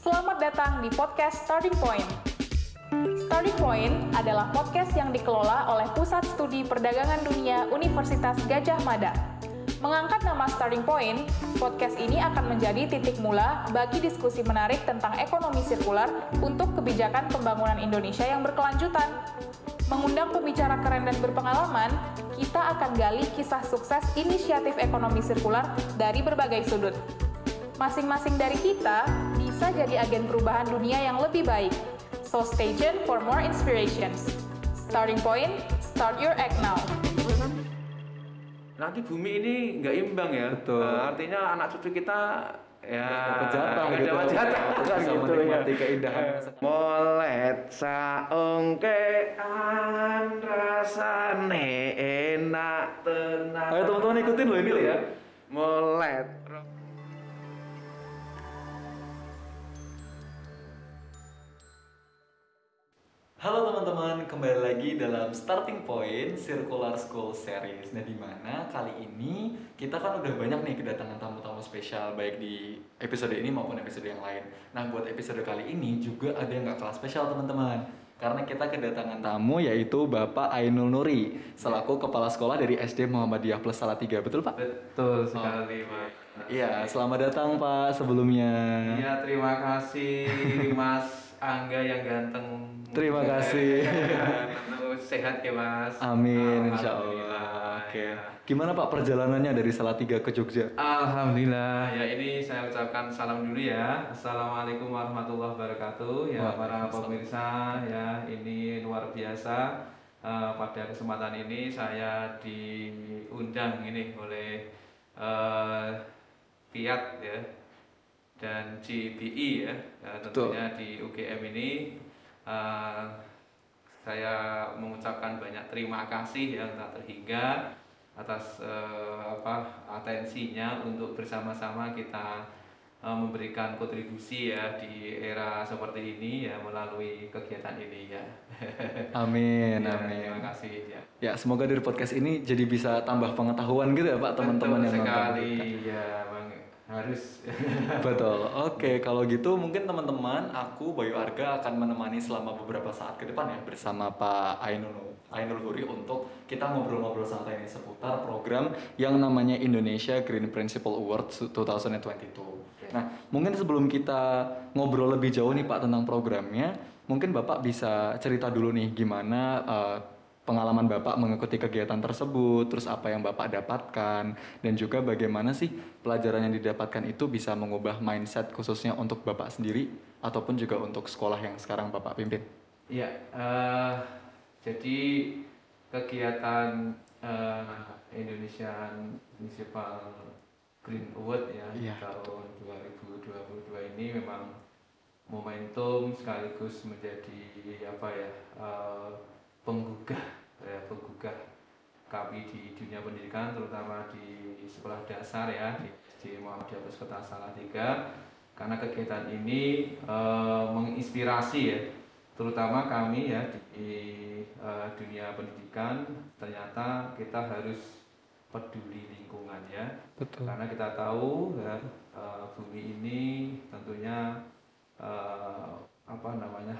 Selamat datang di podcast Starting Point. Starting Point adalah podcast yang dikelola oleh Pusat Studi Perdagangan Dunia Universitas Gadjah Mada. Mengangkat nama Starting Point, podcast ini akan menjadi titik mula bagi diskusi menarik tentang ekonomi sirkular untuk kebijakan pembangunan Indonesia yang berkelanjutan. Mengundang pembicara keren dan berpengalaman, kita akan gali kisah sukses inisiatif ekonomi sirkular dari berbagai sudut. Masing-masing dari kita bisa jadi agen perubahan dunia yang lebih baik. So stay tuned for more inspirations. Starting Point, start your act now. Nanti bumi ini nggak imbang ya. Betul. Artinya anak cucu kita dapat jatah gitu. dapat jatah. Bisa menikmati keindahan. Molet saongkean rasane enak tenang. Ayo teman-teman ikutin loh ini ya. Molet. Halo teman-teman, kembali lagi dalam Starting Point Circular School Series. Nah, di mana kali ini kita kan udah banyak nih kedatangan tamu-tamu spesial baik di episode ini maupun episode yang lain. Nah, buat episode kali ini juga ada yang gak kalah spesial teman-teman. Karena kita kedatangan tamu yaitu Bapak Ainul Nuri selaku Kepala Sekolah dari SD Muhammadiyah Plus Salatiga. Betul Pak? Betul sekali, Pak. Iya, selamat datang Pak sebelumnya. Iya, terima kasih Mas Angga yang ganteng. Terima kasih. Tentu sehat ya Mas. Amin, insya Alhamdulillah, Allah. Oke. ya. Gimana Pak perjalanannya dari Salatiga ke Jogja? Alhamdulillah. Ya, ini saya ucapkan salam dulu ya. Assalamualaikum warahmatullahi wabarakatuh. Ya, para pemirsa ya, ini luar biasa. Pada kesempatan ini saya diundang ini oleh PIAT ya dan GBI ya. Tentunya di UGM ini saya mengucapkan banyak terima kasih yang tak terhingga atas atensinya untuk bersama-sama kita memberikan kontribusi ya di era seperti ini ya melalui kegiatan ini ya. Amin, Ya, amin. terima kasih ya. Ya, semoga dari podcast ini jadi bisa tambah pengetahuan gitu ya Pak teman-teman yang Betul nonton. sekali ya Bang, harus. Betul. Oke, kalau gitu mungkin teman-teman, aku Bayu Arga akan menemani selama beberapa saat ke depan ya bersama Pak Ainul Nuri untuk kita ngobrol-ngobrol santai nih seputar program yang namanya Indonesia Green Principle Award 2022. Nah, mungkin sebelum kita ngobrol lebih jauh nih Pak tentang programnya, mungkin Bapak bisa cerita dulu nih gimana pengalaman Bapak mengikuti kegiatan tersebut, terus apa yang Bapak dapatkan, dan juga bagaimana sih pelajaran yang didapatkan itu bisa mengubah mindset khususnya untuk Bapak sendiri ataupun juga untuk sekolah yang sekarang Bapak pimpin. Ya, jadi kegiatan Indonesian Municipal Green Award ya Iya, tahun 2022 ini memang momentum sekaligus menjadi penggugah kami di dunia pendidikan terutama di sekolah dasar ya di Muhammadiyah Plus Kota Salatiga, karena kegiatan ini menginspirasi ya terutama kami ya di dunia pendidikan. Ternyata kita harus peduli lingkungan ya. Betul. Karena kita tahu ya bumi ini tentunya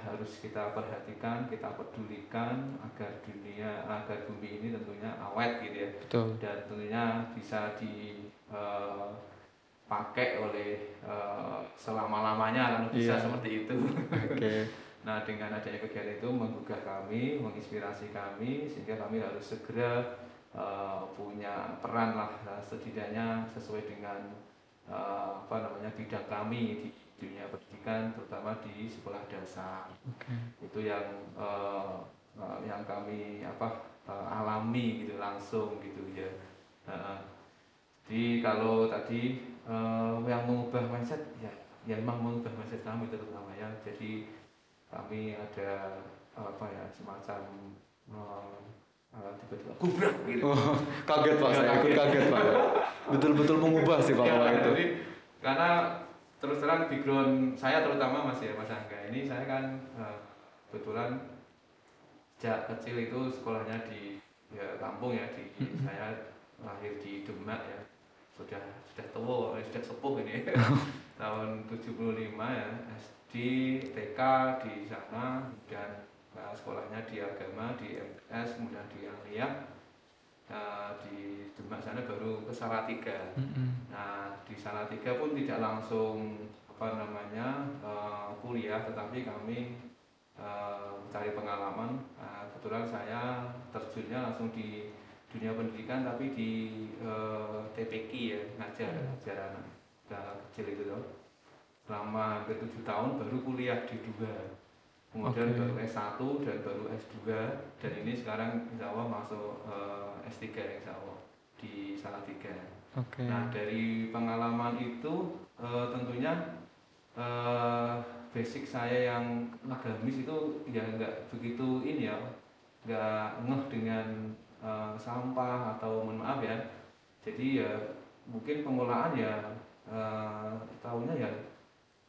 harus kita perhatikan, kita pedulikan agar bumi ini tentunya awet gitu ya. Betul. Dan tentunya bisa dipakai oleh selama-lamanya kalau bisa seperti itu. Oke. Nah, dengan adanya kegiatan itu menggugah kami, menginspirasi kami sehingga kami harus segera punya peran lah setidaknya sesuai dengan bidang kami di dunia pendidikan terutama di sekolah dasar. Itu yang kami alami gitu langsung gitu ya. Jadi kalau tadi yang mengubah mindset ya memang mengubah mindset kami terutama ya. Jadi kami ada semacam tiba-tiba gubrak gitu. Oh, kaget Pak, saya ikut kaget Pak. Betul-betul mengubah sih Pak kalau itu. Jadi, karena terus terang background saya terutama Mas Angga ini, saya kan kebetulan sejak kecil itu sekolahnya di kampung ya, saya lahir di Demak ya, sudah tua, sudah sepuh ini. Tahun 75 ya, SD, TK di sana, dan sekolahnya di agama di MTS, kemudian di Aliyah. Di Demak sana baru ke Salatiga. Nah, di Salatiga pun tidak langsung kuliah, tetapi kami mencari pengalaman. Kebetulan saya terjunnya langsung di dunia pendidikan, tapi di TPQ ya, ngajar anak kecil itu loh. Selama hampir 7 tahun baru kuliah di 2. Kemudian baru S1 dan baru S2, dan ini sekarang insya Allah masuk S3 insya Allah di Salatiga. Nah, dari pengalaman itu tentunya basic saya yang agamis itu ya nggak begitu ini ya, nggak ngeh dengan sampah atau mohon maaf ya. Jadi ya mungkin pengolahan ya tahunya ya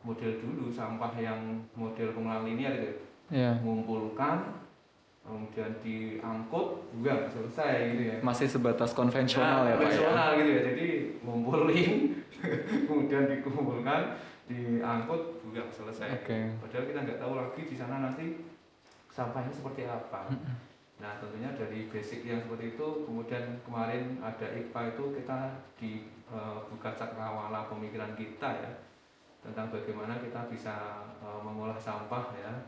model dulu, sampah yang model pengolahan linear itu, mengumpulkan kemudian diangkut, buang, selesai gitu ya. Masih sebatas konvensional ya Pak ya? Konvensional gitu ya, jadi ngumpulin kemudian dikumpulkan, diangkut, buang, selesai. Padahal kita nggak tahu lagi di sana nanti sampahnya seperti apa. Nah, tentunya dari basic yang seperti itu, kemudian kemarin ada IPA itu kita dibuka cakrawala pemikiran kita ya, tentang bagaimana kita bisa mengolah sampah ya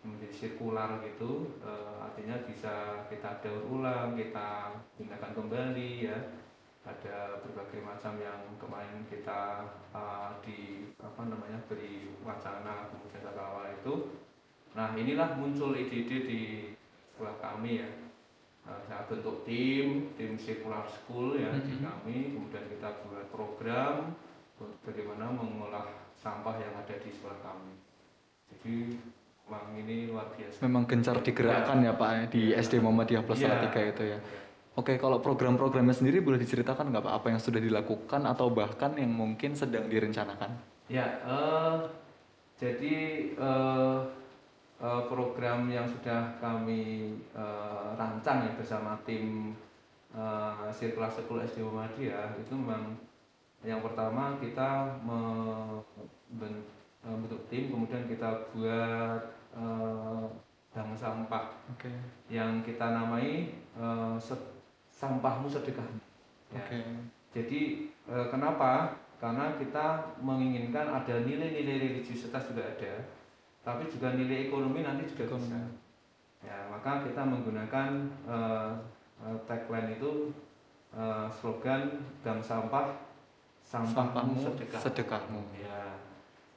menjadi sirkular gitu, artinya bisa kita daur ulang, kita gunakan kembali ya. Ada berbagai macam yang kemarin kita beri wacana kemudian cakrawala itu. Nah, inilah muncul ide-ide di sekolah kami ya. Saya bentuk tim Circular School ya di kami, kemudian kita buat program bagaimana mengolah sampah yang ada di sekolah kami. Jadi memang ini luar biasa. Memang gencar digerakkan ya Pak di SD Muhammadiyah Plus Salatiga itu ya. Oke, kalau program-programnya sendiri boleh diceritakan nggak Pak, apa yang sudah dilakukan atau bahkan yang mungkin sedang direncanakan? Ya, jadi program yang sudah kami rancang ya bersama tim Circular School SD Muhammadiyah itu memang yang pertama kita membentuk tim, kemudian kita buat bank sampah yang kita namai sampahmu sedekahmu. Ya. Jadi kenapa? Karena kita menginginkan ada nilai-nilai religiusitas juga ada, tapi juga nilai ekonomi nanti juga bisa. Ya, maka kita menggunakan tagline itu slogan bank sampah, sampahmu sedekahmu. Ya.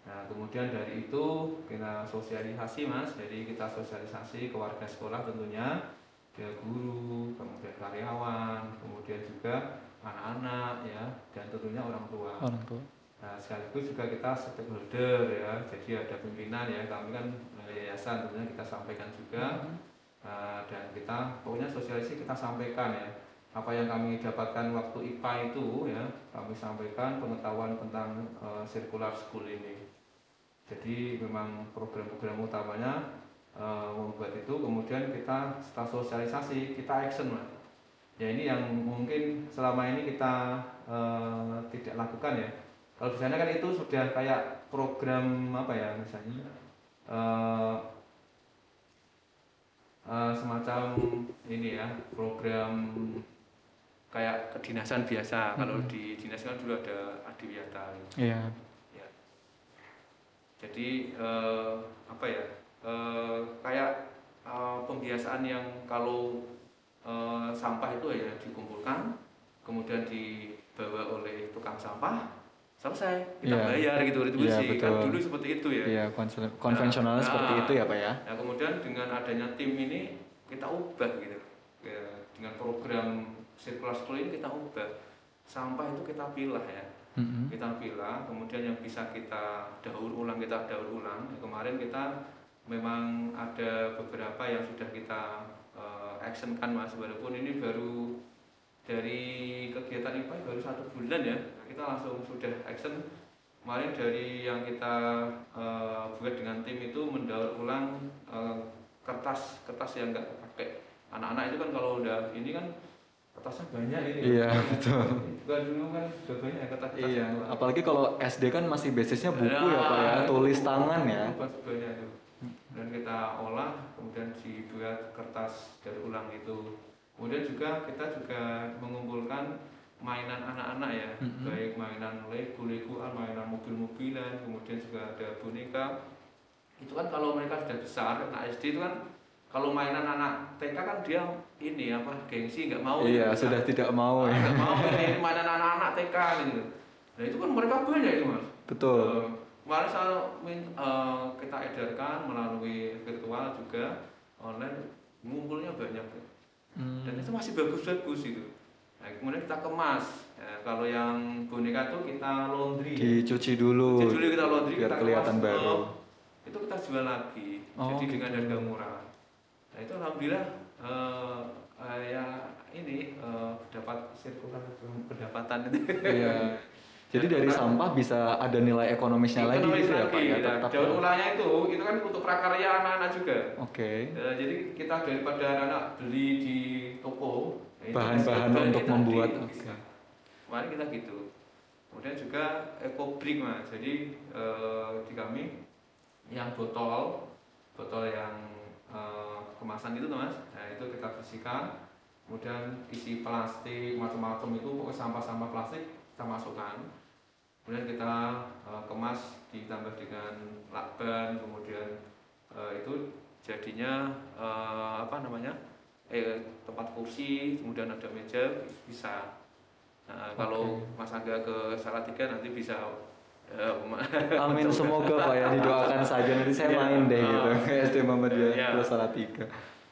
Nah, kemudian dari itu kita sosialisasi Mas, jadi kita sosialisasi ke warga sekolah tentunya, ke guru, kemudian karyawan, kemudian juga anak-anak ya, dan tentunya orang tua. Nah, sekaligus juga kita stakeholder ya, jadi ada pimpinan ya, kami kan yayasan tentunya kita sampaikan juga. Dan kita pokoknya sosialisasi kita sampaikan ya, apa yang kami dapatkan waktu IPA itu ya, kami sampaikan pengetahuan tentang Circular School ini. Jadi memang program-program utamanya membuat itu, kemudian kita setelah sosialisasi kita action lah. Ya ini yang mungkin selama ini kita tidak lakukan ya. Kalau di sana kan itu sudah kayak program apa ya, misalnya semacam ini ya, program kayak kedinasan biasa. Kalau di dinas kan dulu ada adiwiyata. Iya. Ya. Jadi kayak pembiasaan yang kalau sampah itu ya dikumpulkan, kemudian dibawa oleh tukang sampah, selesai kita bayar gitu, retribusi. Kan dulu seperti itu ya. Iya, konvensionalnya seperti itu ya Pak ya. Nah, kemudian dengan adanya tim ini kita ubah gitu. Ya, dengan program Circular School ini kita ubah. Sampah itu kita pilah ya. Kita pilah, kemudian yang bisa kita daur ulang, kita daur ulang. Ya, kemarin kita memang ada beberapa yang sudah kita actionkan Mas, walaupun ini baru dari kegiatan IPA baru 1 bulan ya, kita langsung sudah action. Kemarin dari yang kita buat dengan tim itu mendaur ulang kertas yang nggak pakai. Anak-anak itu kan kalau udah ini kan kertasnya banyak ini. Iya, betul. Bukan dulu kan sudah banyak kertas-kertas. Iya, itu. apalagi kalau SD kan masih basisnya buku ya Pak ya, tulis tangan ya. Masih banyak itu. Dan kita olah, kemudian dibuat kertas daur ulang itu. Kemudian juga kita juga mengumpulkan mainan anak-anak ya, baik mainan Lego-Legoan, mainan mobil-mobilan, kemudian juga ada boneka. Itu kan kalau mereka sudah besar, anak SD itu kan kalau mainan anak TK kan dia ini apa gengsi nggak mau. Iya, gitu, sudah tidak mau ya. nggak mau ini mainan anak-anak TK gitu. Nah itu kan mereka banyak itu Mas. Betul. Kemarin kita edarkan melalui virtual juga online, ngumpulnya banyak. Dan itu masih bagus-bagus itu. Nah, kemudian kita kemas. Ya, kalau yang boneka itu kita laundry. Dicuci dulu. Dicuci dulu kita laundry, biar kita kelihatan kemas, baru. itu kita jual lagi. Oh, jadi gitu. dengan harga murah. Nah itu alhamdulillah ya ini dapat sirkular pendapatan itu. Iya. Jadi dari sampah bisa ada nilai ekonomisnya lagi gitu ya Pak ya. Nah, daur ulangnya itu kan untuk prakarya anak-anak juga. Oke. Jadi kita daripada anak-anak beli di toko, Bahan-bahan untuk membuat. Oke. Kemarin kita gitu. Kemudian juga EcoBrick Mas. Jadi di kami yang botol yang kemasan itu Mas. Nah, itu kita bersihkan. Kemudian isi plastik macam-macam itu pokoknya sampah-sampah plastik kita masukkan. Kemudian kita kemas ditambah dengan lakban, kemudian itu jadinya tempat kursi, kemudian ada meja bisa. Nah, kalau Mas Angga ke Salatiga nanti bisa Amin, semoga Pak ya, didoakan saja nanti saya main deh gitu ke SD Muhammadiyah Plus Salatiga.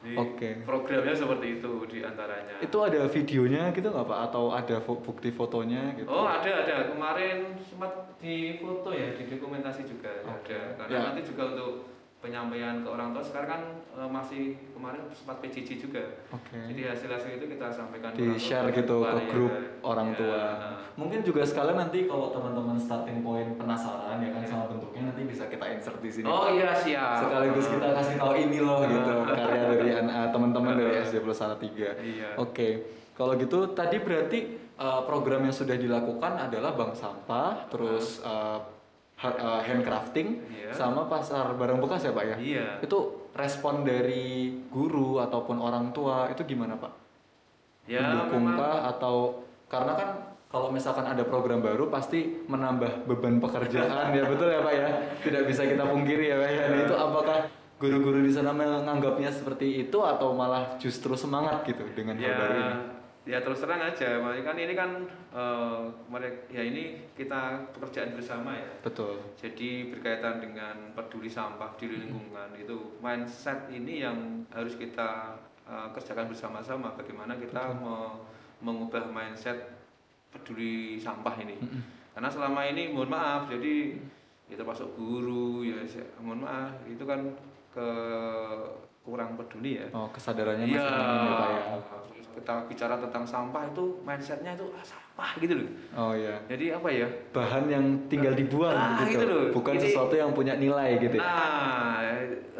Oke. Programnya seperti itu diantaranya. Itu ada videonya gitu nggak Pak? Atau ada bukti fotonya gitu? Oh ada. Kemarin sempat di foto ya, di dokumentasi juga ada. Karena nanti juga untuk penyampaian ke orang tua sekarang kan masih kemarin sempat PJJ juga. Jadi hasil-hasil itu kita sampaikan di share gitu ke grup orang tua. Mungkin juga sekalian nanti kalau teman-teman starting point penasaran ya kan sama bentuknya nanti bisa kita insert di sini. Oh iya siap. Sekaligus kita kasih tahu ini loh gitu karya dari teman-teman dari SD Plus Salatiga. Oke. Kalau gitu tadi berarti program yang sudah dilakukan adalah bank sampah, terus handcrafting, sama pasar barang bekas ya Pak ya? Iya. Itu respon dari guru ataupun orang tua itu gimana Pak? Ya, mendukungkah atau karena kan kalau misalkan ada program baru pasti menambah beban pekerjaan ya betul ya Pak ya? Tidak bisa kita pungkiri ya Pak ya. Nah, itu apakah guru-guru di sana menganggapnya seperti itu atau malah justru semangat gitu dengan hal baru ini? Ya terus terang aja, kan ini kan ini kita pekerjaan bersama ya. Betul. Jadi berkaitan dengan peduli sampah di lingkungan itu mindset ini yang harus kita kerjakan bersama-sama. Bagaimana kita mengubah mindset peduli sampah ini. Karena selama ini mohon maaf, jadi kita termasuk guru ya mohon maaf itu kan kurang peduli ya. Oh kesadarannya masih minim ya Pak ya. Kita bicara tentang sampah itu mindsetnya itu sampah gitu loh. Oh iya. Jadi apa ya? Bahan yang tinggal dibuang gitu loh. Bukan sesuatu yang punya nilai gitu. Nah,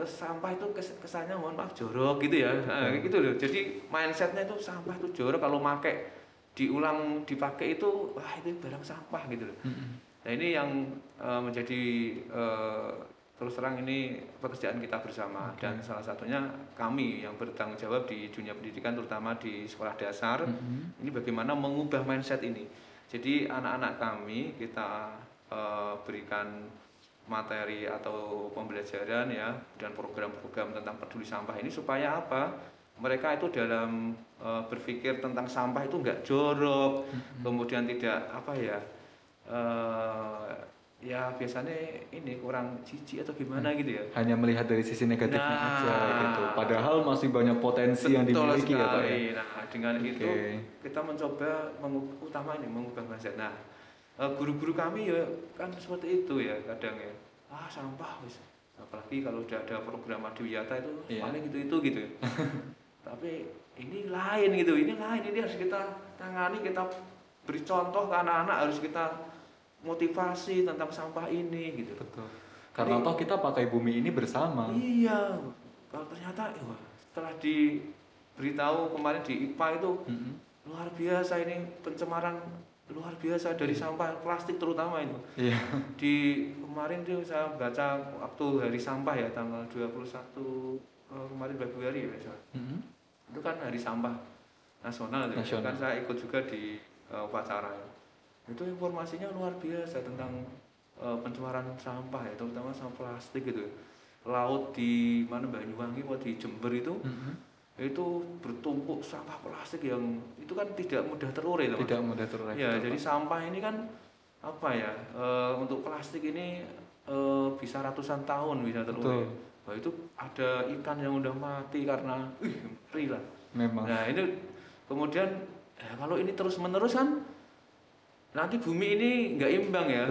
sampah itu kesannya mohon maaf jorok gitu ya. Nah, gitu loh. Jadi mindsetnya itu sampah itu jorok kalau dipakai itu wah itu barang sampah gitu loh. Nah ini yang menjadi terus terang ini pekerjaan kita bersama dan salah satunya kami yang bertanggung jawab di dunia pendidikan terutama di sekolah dasar ini bagaimana mengubah mindset ini. Jadi anak-anak kami kita berikan materi atau pembelajaran ya dan program-program tentang peduli sampah ini supaya apa? Mereka itu dalam berpikir tentang sampah itu enggak jorok, kemudian tidak apa ya? Ya biasanya ini kurang jijik atau gimana gitu ya. Hanya melihat dari sisi negatifnya aja gitu. Padahal masih banyak potensi yang dimiliki ya Pak ya. Nah dengan itu kita mencoba mengubah mindset. Nah guru-guru kami ya kan seperti itu ya kadang ya. Sampah wis. Apalagi kalau udah ada program Adiwiyata itu paling gitu ya. Tapi ini lain gitu. Ini harus kita tangani, kita beri contoh ke anak-anak, harus kita motivasi tentang sampah ini gitu. Betul. Karena toh kita pakai bumi ini bersama. Iya. Kalau ternyata setelah diberitahu kemarin di IPA itu luar biasa ini pencemaran luar biasa dari sampah plastik terutama itu. Iya. Di kemarin tuh saya baca waktu hari sampah ya tanggal 21 kemarin Februari ya misalnya. Itu kan hari sampah nasional. Kan saya ikut juga di upacara ya. Itu informasinya luar biasa tentang pencemaran sampah ya, terutama sampah plastik gitu. Laut di mana Banyuwangi atau di Jember itu itu bertumpuk sampah plastik yang itu kan tidak mudah terurai. Tidak mudah terurai. Ya, jadi sampah ini kan apa ya, untuk plastik ini bisa ratusan tahun bisa terurai. Wah, itu ada ikan yang udah mati karena ngeri lah. Memang. Nah itu kemudian kalau ini terus menerus kan nanti bumi ini nggak imbang ya.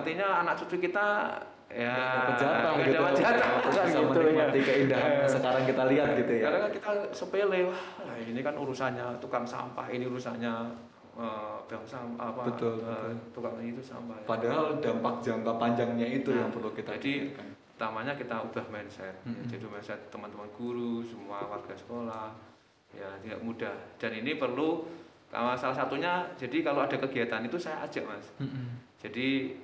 Artinya anak cucu kita ya dapat jatah kan bisa gitu, menikmati keindahan yang sekarang kita lihat gitu ya. Karena kan kita sepele, wah ini kan urusannya tukang sampah, ini urusannya bangsa apa tukang itu sampah. Padahal dampak jangka panjangnya itu yang perlu kita pikirkan. Utamanya kita ubah mindset, ya, jadi mindset teman-teman guru, semua warga sekolah, ya tidak mudah. Dan ini perlu salah satunya, jadi kalau ada kegiatan itu saya ajak mas. Jadi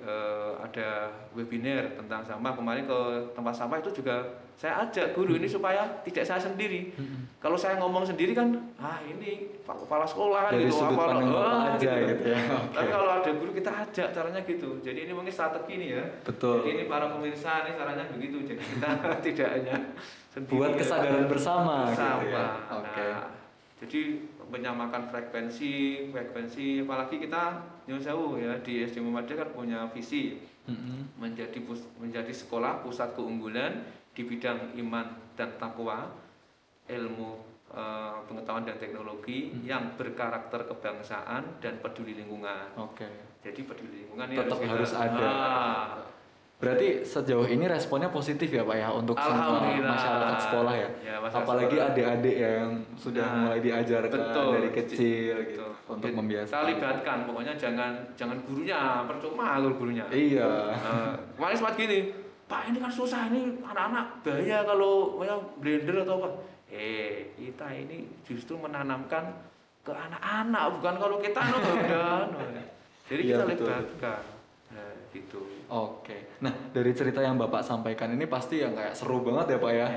ada webinar tentang sampah, kemarin ke tempat sampah itu juga saya ajak guru ini supaya tidak saya sendiri. Kalau saya ngomong sendiri kan, ini Pak Kepala Sekolah dari gitu, sudut pandang Bapak aja gitu ya. Tapi kalau ada guru kita ajak caranya gitu. Jadi ini mungkin strategi nih ya. Betul. Jadi ini para pemirsa ini caranya begitu. Jadi kita tidak hanya sendiri. Buat kesadaran bersama. Gitu ya. Nah, jadi menyamakan frekuensi, apalagi kita nyuwun sewu ya di SD Muhammadiyah kan punya visi menjadi sekolah pusat keunggulan di bidang iman dan takwa, ilmu pengetahuan dan teknologi yang berkarakter kebangsaan dan peduli lingkungan. Jadi peduli lingkungan ini tetap harus ada. Berarti sejauh ini responnya positif ya Pak ya untuk semua masyarakat sekolah ya, apalagi adik-adik yang sudah mulai diajarkan dari kecil gitu untuk membiasakan. Kita libatkan, pokoknya jangan gurunya, percuma gurunya. Iya. Kemarin sempat gini, Pak ini kan susah ini anak-anak bahaya kalau blender atau apa. Kita ini justru menanamkan ke anak-anak, bukan kalau kita udah. Jadi kita libatkan. Gitu. Nah dari cerita yang Bapak sampaikan ini pasti yang kayak seru banget ya Pak ya,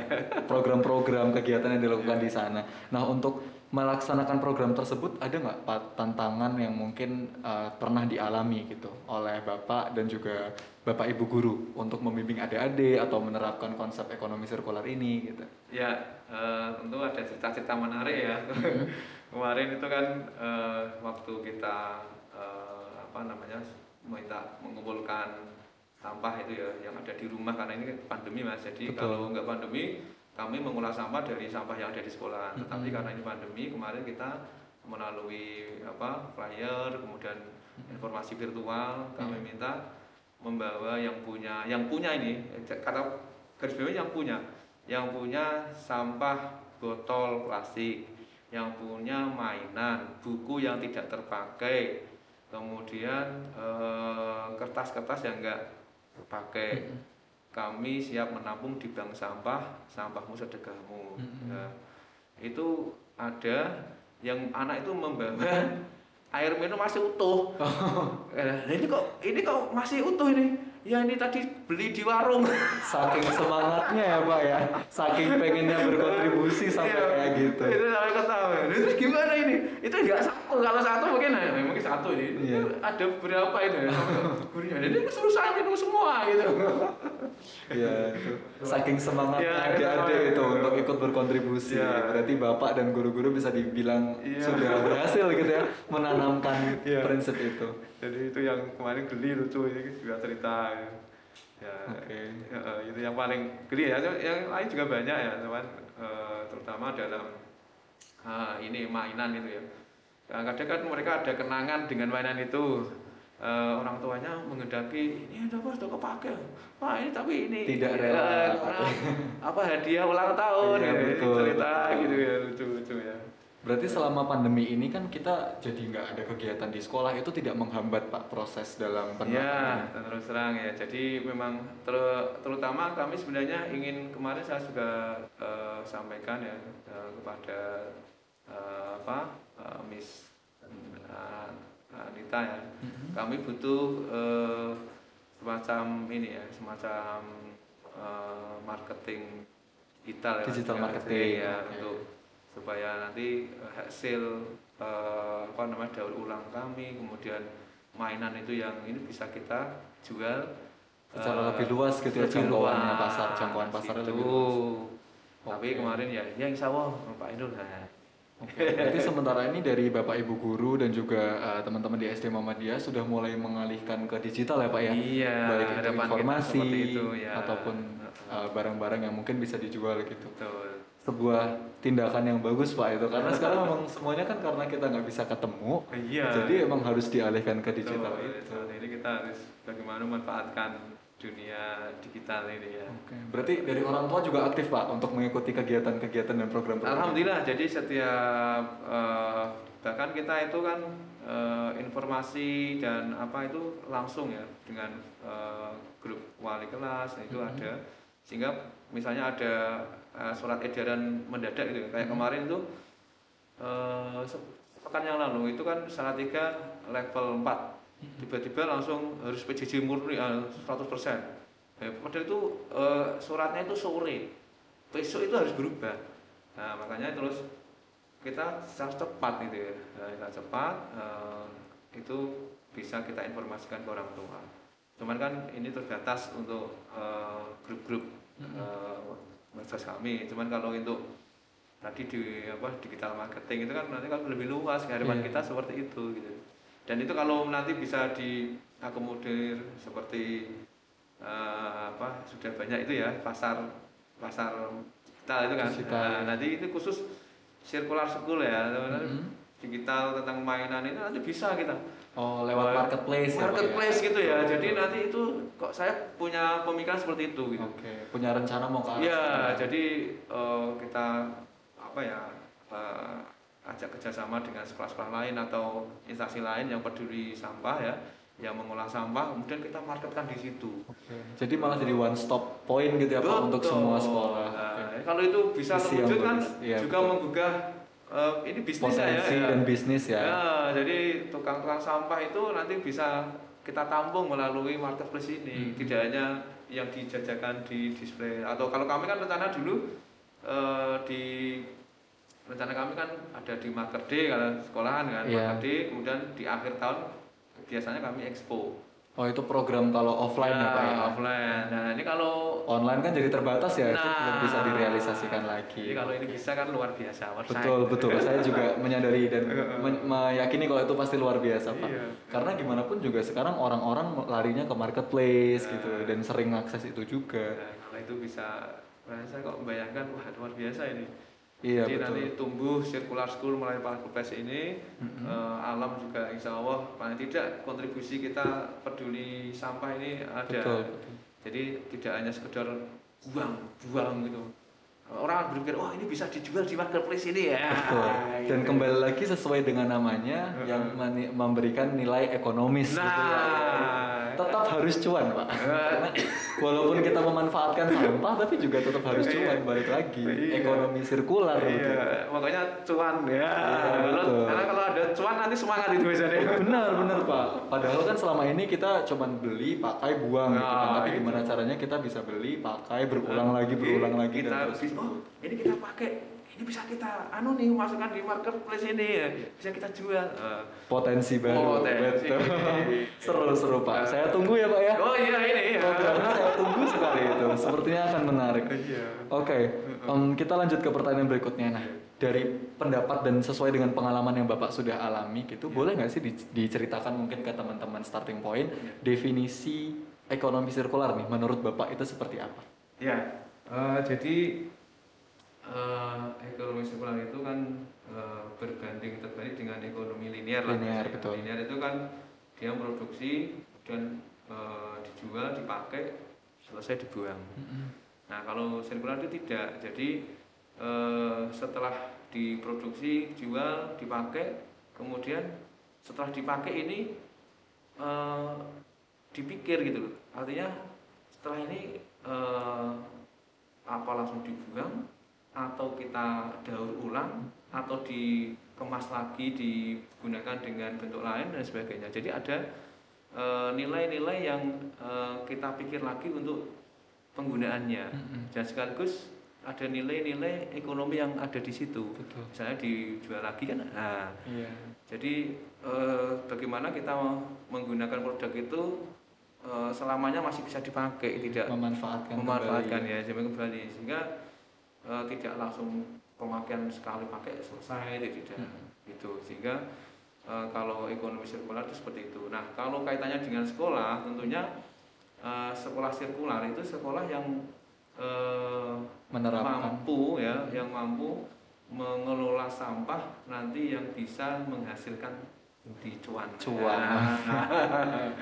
program-program kegiatan yang dilakukan di sana. Nah untuk melaksanakan program tersebut ada nggak Pak tantangan yang mungkin pernah dialami gitu oleh Bapak dan juga Bapak Ibu guru untuk membimbing adik-adik atau menerapkan konsep ekonomi sirkular ini gitu? Ya tentu ada cerita-cerita menarik ya. Kemarin itu kan waktu kita mengumpulkan sampah itu ya yang ada di rumah, karena ini pandemi mas. Jadi kalau nggak pandemi kami mengolah sampah dari sampah yang ada di sekolah. Tetapi karena ini pandemi, kemarin kita melalui flyer, kemudian informasi virtual, kami minta membawa yang punya ini kata garis bawah yang punya sampah botol plastik, yang punya mainan, buku yang tidak terpakai, kemudian kertas-kertas yang enggak terpakai, kami siap menampung di bank sampahmu sedekahmu. Itu ada yang anak itu membawa air minum masih utuh. Ini kok masih utuh ini? Ya ini tadi beli di warung. Saking semangatnya ya Pak ya, saking pengennya berkontribusi sampai kayak gitu. Itu sampai ketawa. Terus gimana ini? Itu enggak satu, kalau satu mungkin satu ini. Ada berapa ini? Gurunya ini suruh saya minum semua gitu. Iya, itu. Saking semangatnya adik-adik itu untuk ikut berkontribusi. Berarti Bapak dan guru-guru bisa dibilang sudah berhasil gitu ya menanamkan prinsip itu. Jadi itu yang kemarin geli lucu, ini juga cerita itu yang paling geli ya. Yang lain juga banyak ya teman, terutama dalam ini mainan itu ya. Kadang kan mereka ada kenangan dengan mainan itu. Orang tuanya menghendaki ini udah kepake Pak, ini tapi ini tidak rela hadiah ulang tahun cerita gitu ya, lucu ya. Berarti selama pandemi ini kan kita jadi nggak ada kegiatan di sekolah, itu tidak menghambat Pak proses dalam penerapan? Ya, terus terang ya. Jadi memang terutama kami sebenarnya ingin, kemarin saya juga sampaikan ya kepada Miss Anita ya. Kami butuh semacam ini ya, semacam marketing digital marketing ya, untuk supaya nanti hasil daur ulang kami, kemudian mainan itu yang ini bisa kita jual secara lebih luas gitu ya, jangkauan pasarnya lebih luas. Tapi kemarin ya insya Allah Pak Indul. Berarti sementara ini dari Bapak Ibu guru dan juga teman-teman di SD Muhammadiyah sudah mulai mengalihkan ke digital ya Pak ya? Iya, baik itu informasi itu, ya. ataupun barang-barang yang mungkin bisa dijual gitu. Betul. Sebuah tindakan yang bagus Pak itu, karena sekarang memang semuanya kan karena kita nggak bisa ketemu, jadi emang harus dialihkan ke digital itu. Saat ini kita harus bagaimana memanfaatkan dunia digital ini ya. Oke. Berarti dari orang tua juga aktif Pak untuk mengikuti kegiatan-kegiatan dan program-program? Alhamdulillah, jadi setiap bahkan kita itu kan informasi dan apa itu langsung ya dengan grup wali kelas itu ada, sehingga misalnya ada surat edaran mendadak gitu kayak kemarin itu sepekan yang lalu itu kan Salatiga level 4 tiba-tiba langsung harus PJJ murni 100%. Padahal itu suratnya itu sore, besok itu harus berubah. Nah makanya terus kita secara cepat gitu ya, kita cepat itu bisa kita informasikan ke orang tua. Cuman kan ini terbatas untuk grup-grup medsos kami. Cuman kalau untuk tadi di digital marketing itu kan nanti kan lebih luas, harapan kita seperti itu gitu. Dan itu kalau nanti bisa diakomodir seperti sudah banyak itu ya pasar digital itu kan. Nah, nanti itu khusus circular school ya, digital tentang mainan itu nanti bisa kita. Oh, lewat marketplace ya, marketplace gitu ya. Jadi nanti itu kok saya punya pemikiran seperti itu gitu. Oke, punya rencana mau ke arah ya, jadi kita ajak kerjasama dengan sekolah-sekolah lain atau instansi lain yang peduli sampah ya, yang mengolah sampah, kemudian kita marketkan di situ. Oke. Jadi malah jadi one stop point gitu ya Pak untuk semua sekolah. Kalau itu bisa terwujud kan juga menggugah ini bisnis potensi dan bisnis ya. Jadi tukang-tukang sampah itu nanti bisa kita tampung melalui marketplace ini, tidak hanya yang dijajakan di display. Atau kalau kami kan rencana dulu rencana kami kan ada di Market Day kalau sekolahan kan, Market Day, kemudian di akhir tahun biasanya kami expo. Oh itu program kalau offline ya Pak ya? Offline. Nah ini kalau online kan jadi terbatas ya, itu belum bisa direalisasikan lagi. Jadi kalau ini bisa kan luar biasa. Betul. Saya juga menyadari dan meyakini kalau itu pasti luar biasa Pak. Karena gimana pun juga sekarang orang-orang larinya ke marketplace gitu dan sering akses itu juga. Kalau itu bisa, saya kok membayangkan wah luar biasa ini. Iya, jadi betul. nanti tumbuh circular school melalui marketplace ini, alam juga insya Allah paling tidak kontribusi kita peduli sampah ini ada. Betul. Jadi tidak hanya sekedar buang gitu. Orang berpikir, oh ini bisa dijual di marketplace ini ya. Betul. Dan kembali lagi sesuai dengan namanya yang memberikan nilai ekonomis. Nah, gitu ya. Tetap harus cuan Pak. Karena walaupun kita memanfaatkan sampah, tapi juga tetap harus cuan, balik lagi. Ekonomi sirkular. Iya, makanya cuan ya. Betul. Karena kalau ada cuan nanti semangat itu biasanya. Benar Pak. Padahal kan selama ini kita cuman beli, pakai, buang gitu kan. Tapi gimana caranya kita bisa beli, pakai, berulang lagi kita dan terus. Ini kita pakai, ini bisa kita masukkan di marketplace ini ya, bisa kita jual. Potensi baru. Betul. Seru Pak. Saya tunggu ya Pak ya. Oh iya ini. Programnya saya tunggu sekali itu. Sepertinya akan menarik. Oke. Kita lanjut ke pertanyaan berikutnya. Nah, dari pendapat dan sesuai dengan pengalaman yang Bapak sudah alami gitu, boleh nggak sih diceritakan mungkin ke teman-teman Starting Point definisi ekonomi sirkular nih menurut Bapak itu seperti apa? Ya. Jadi ekonomi sirkular itu kan berbanding terbalik dengan ekonomi linear lah. Betul. Linear itu kan dia produksi dan dijual, dipakai, selesai dibuang. Nah kalau sirkular itu tidak. Jadi setelah diproduksi, dijual, dipakai, kemudian setelah dipakai ini dipikir gitu loh. Artinya setelah ini apa langsung dibuang, atau kita daur ulang, atau dikemas lagi, digunakan dengan bentuk lain dan sebagainya. Jadi ada nilai-nilai yang kita pikir lagi untuk penggunaannya, dan sekaligus ada nilai-nilai ekonomi yang ada di situ. Betul. Misalnya dijual lagi kan. Nah, Iya. jadi bagaimana kita menggunakan produk itu selamanya masih bisa dipakai, tidak Memanfaatkan ya, sampai kembali, sehingga tidak langsung pemakaian sekali pakai selesai, tidak gitu. Sehingga kalau ekonomi sirkular itu seperti itu. Nah, kalau kaitannya dengan sekolah, tentunya sekolah sirkular itu sekolah yang mampu ya, yang mampu mengelola sampah nanti yang bisa menghasilkan di cuan.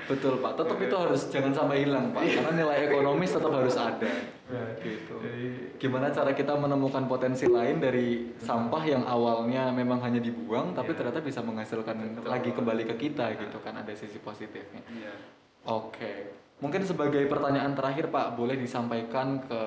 Betul Pak, tetap itu harus jangan sampai hilang Pak, karena nilai ekonomis tetap harus ada. Gitu. Gimana cara kita menemukan potensi lain dari sampah yang awalnya memang hanya dibuang, tapi ternyata bisa menghasilkan lagi kembali ke kita gitu kan, ada sisi positifnya. Oke, mungkin sebagai pertanyaan terakhir Pak, boleh disampaikan ke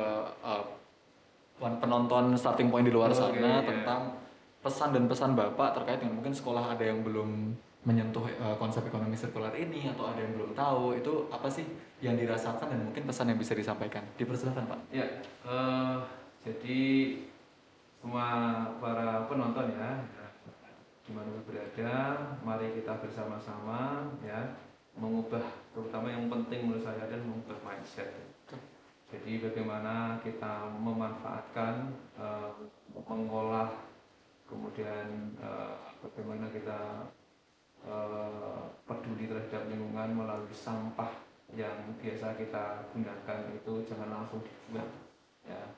penonton starting point di luar sana tentang pesan dan pesan Bapak terkait dengan mungkin sekolah ada yang belum menyentuh konsep ekonomi sirkular ini, atau ada yang belum tahu, itu apa sih yang dirasakan dan mungkin pesan yang bisa disampaikan. Dipersilakan Pak. Ya, jadi semua para penonton ya, dimanapun berada, mari kita bersama-sama ya mengubah, terutama yang penting menurut saya adalah mengubah mindset. Jadi bagaimana kita memanfaatkan, mengolah, kemudian bagaimana kita peduli terhadap lingkungan melalui sampah yang biasa kita gunakan itu jangan langsung dibuang ya.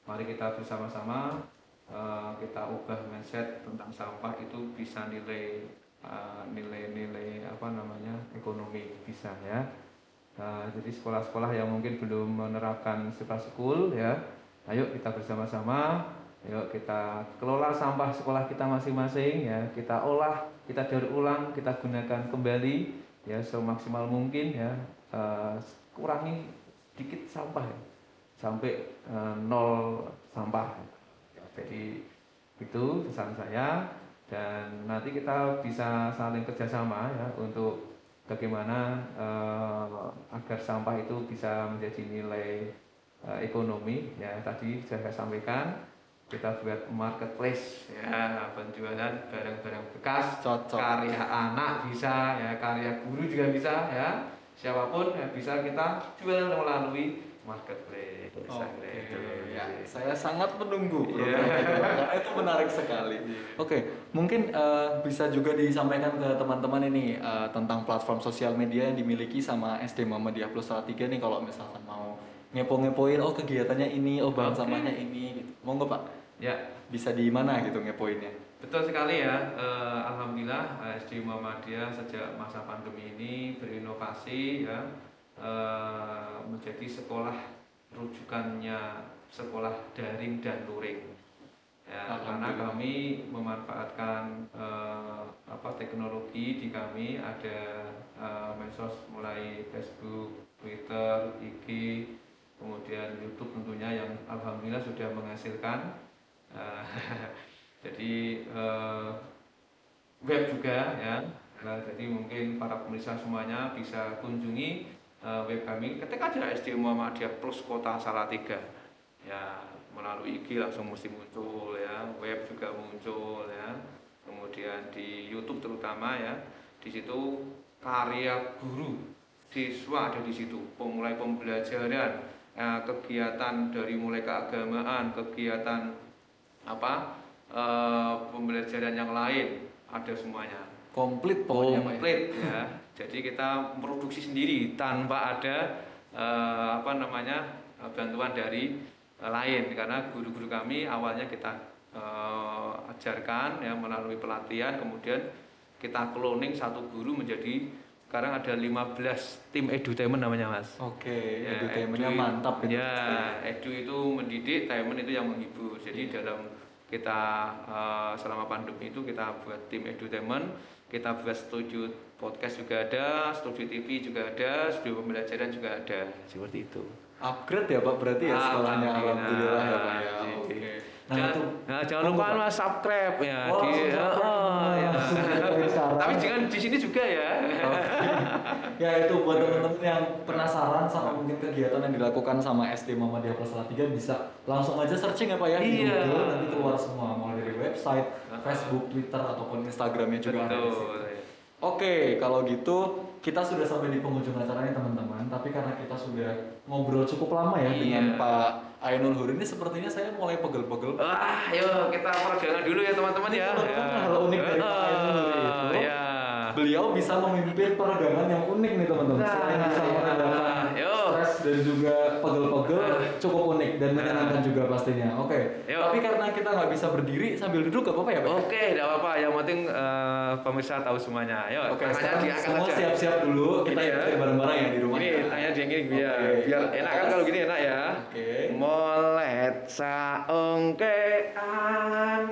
Mari kita bersama-sama kita ubah mindset tentang sampah, itu bisa nilai ekonomi bisa ya. Jadi sekolah-sekolah yang mungkin belum menerapkan Sirkular ya, ayo kita bersama-sama, ayo kita kelola sampah sekolah kita masing-masing ya, kita olah, kita daur ulang, kita gunakan kembali ya semaksimal mungkin ya, kurangi sedikit sampah ya, sampai nol sampah. Jadi itu pesan saya, dan nanti kita bisa saling kerjasama ya untuk bagaimana agar sampah itu bisa menjadi nilai ekonomi ya. Tadi saya sampaikan kita buat marketplace ya, penjualan barang-barang bekas, karya anak bisa ya, karya guru juga bisa ya, siapapun ya bisa kita jual melalui marketplace. Ya, saya sangat menunggu program itu, karena itu menarik sekali. Mungkin bisa juga disampaikan ke teman-teman ini tentang platform sosial media yang dimiliki sama SD Muhammadiyah Plus Salatiga nih, kalau misalkan mau ngepo-ngepoin, kegiatannya ini, bank sampahnya ini gitu. Monggo Pak. Ya, bisa di mana gitu ngepoinnya? Betul sekali ya. Alhamdulillah SD Muhammadiyah sejak masa pandemi ini berinovasi ya, menjadi sekolah rujukannya sekolah daring dan luring. Ya, karena kami memanfaatkan teknologi di kami, ada medsos mulai Facebook, Twitter, IG, kemudian YouTube tentunya yang alhamdulillah sudah menghasilkan. Jadi web juga ya. Jadi mungkin para pemirsa semuanya bisa kunjungi web kami, ketik aja SD Muhammadiyah Plus Kota Salatiga ya, melalui IG langsung mesti muncul ya, web juga muncul ya, kemudian di YouTube terutama ya, di situ karya guru siswa ada di situ, mulai pembelajaran, kegiatan dari mulai keagamaan, kegiatan pembelajaran yang lain, ada semuanya. Komplit pokoknya Pak. Komplit ya. Jadi kita memproduksi sendiri tanpa ada bantuan dari lain, karena guru-guru kami awalnya kita ajarkan ya melalui pelatihan, kemudian kita cloning satu guru menjadi sekarang ada 15 tim edutainment namanya Mas. Ya, edutainmentnya mantap itu. Ya, edu itu mendidik, tainment itu yang menghibur. Jadi dalam kita selama pandemi itu kita buat tim edutainment, kita buat studio podcast juga ada, studio TV juga ada, studio pembelajaran juga ada, seperti itu. Upgrade ya Pak berarti ya sekolahnya, alhamdulillah ya Pak ya. Oke. Jangan lupa mas subscribe ya tapi jangan di sini juga ya. Ya itu buat teman-teman yang penasaran sama mungkin kegiatan yang dilakukan sama SD Muhammadiyah Plus Salatiga bisa langsung aja searching ya Pak ya di Google, nanti keluar semua mulai dari website, Facebook, Twitter ataupun Instagramnya juga ada di situ. Oke, kalau gitu kita sudah sampai di penghujung acara nih teman-teman. Tapi karena kita sudah ngobrol cukup lama ya dengan Pak Ainul Huri ini, sepertinya saya mulai pegel-pegel. Yuk kita peregangan dulu ya teman-teman ya. Hal unik dari Pak Ainul Huri itu, beliau bisa memimpin peregangan yang unik nih teman-teman. Selain bisa meredakan stres dan juga pegel-pegel, cukup unik dan menyenangkan juga pastinya. Oke. Tapi karena kita nggak bisa berdiri sambil duduk, gak apa-apa ya Pak? Oke, nggak apa-apa. Yang penting pemirsa tahu semuanya. Yuk, oke, semua siap-siap dulu. Kita ikutin bareng-bareng ya di rumah. Ini tanya dia gini biar enak kan, kalau gini enak ya. Oke. Molet saongkean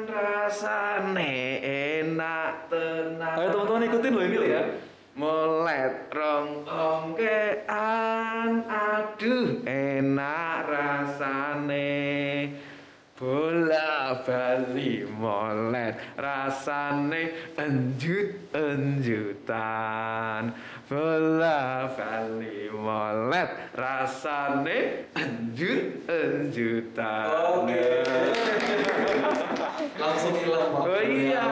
rasane enak tenan. Ayo teman-teman ikutin loh ini loh ya. Molet rongkean aduh enak rasane. Bola bali molet rasane enjutan. Bola bali molet rasane enjutan. Oke. Langsung hilang Pak. Oh iya.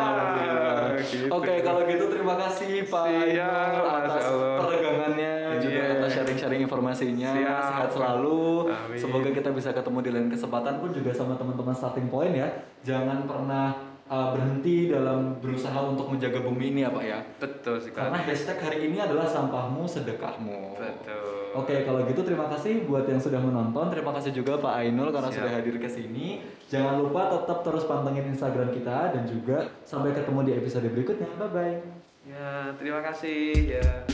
Gitu. Oke, kalau gitu terima kasih Pak Ainul atas peregangannya juga atas sharing-sharing informasinya. Sehat selalu. Amin. Semoga kita bisa ketemu di lain kesempatan pun juga sama teman-teman Starting Point ya. Jangan pernah berhenti dalam berusaha untuk menjaga bumi ini ya Pak ya. Betul sekali. Karena hashtag hari ini adalah sampahmu sedekahmu. Betul. Oke, kalau gitu terima kasih buat yang sudah menonton. Terima kasih juga Pak Ainul karena sudah hadir ke sini. Jangan lupa tetap terus pantengin Instagram kita dan juga sampai ketemu di episode berikutnya. Bye bye. Ya, terima kasih ya.